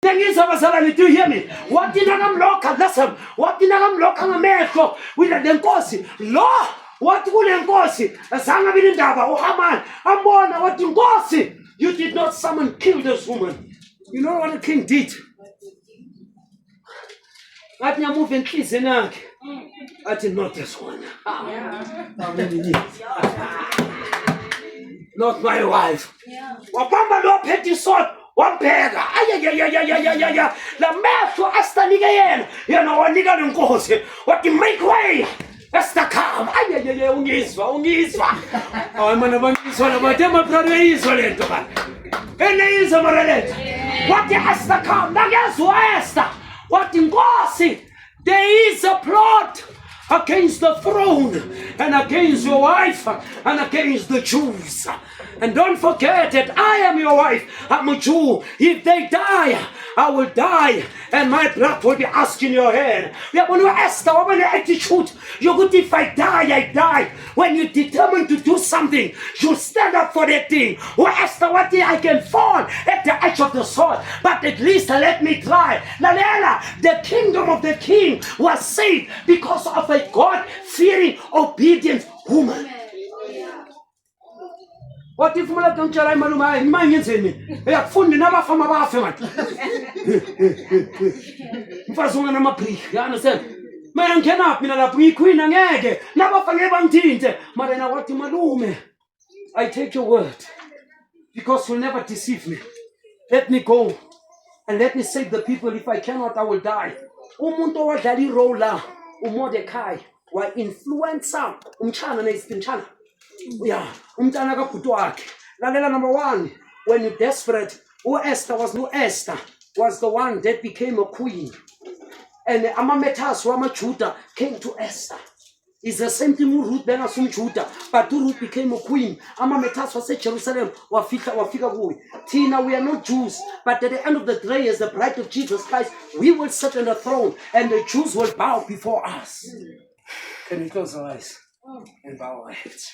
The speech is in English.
Do you hear me? What did I look? Listen, what did I look on a man with a denkosi? Law, what will enkosi? A sanga binindaba, oh Haman, I'm born, what denkosi? You did not summon, kill this woman. You know what the king did? I didn't move in peace enough. I did not this one. Not my wife. Wapamba lo petty sword. One pega. Ay. The man to Asta Nigayen. You know what nigga don't go. What you make way? Asta calm. Ay. Ungiswa. Oh, I'm gonna bang this one about them. My brother is on it. And is a marriage. What the Asta calm? Nagas Asta. What in gossip? There is a plot against the throne and against your wife and against the Jews. And don't forget that I am your wife. I'm a Jew. If they die, I will die, and my blood will be asked in your hand. We are going to ask the attitude. You good if I die, I die. When you're determined to do something, you stand up for that thing. Or ask the what I can fall at the edge of the sword, but at least let me try. Lalela, the kingdom of the king was saved because of a God-fearing, obedient woman. What if Mala don't tell I'm my minions in me? They have found never from a bathroom. First one, I'm a priest. You understand? Man cannot be a pre queen and egg. Never forget one tint. Marina, what in my room? I take your word because you'll never deceive me. Let me go and let me save the people. If I cannot, I will die. Umuntu wa dali rola, Mordecai, wa influencer, umchana na ispinchana. Yeah, umntana kabhuti wakhe. Lalela number 1, when you're desperate, Esther was the one that became a queen. And Amametas Ramachuta came to Esther. It's the same thing with Ruth then as Judah, but Ruth became a queen. Amametas was at Jerusalem, wafika. Tina, we are not Jews, but at the end of the day, as the bride of Jesus Christ, we will sit on the throne, and the Jews will bow before us. Can we close our eyes and bow our heads?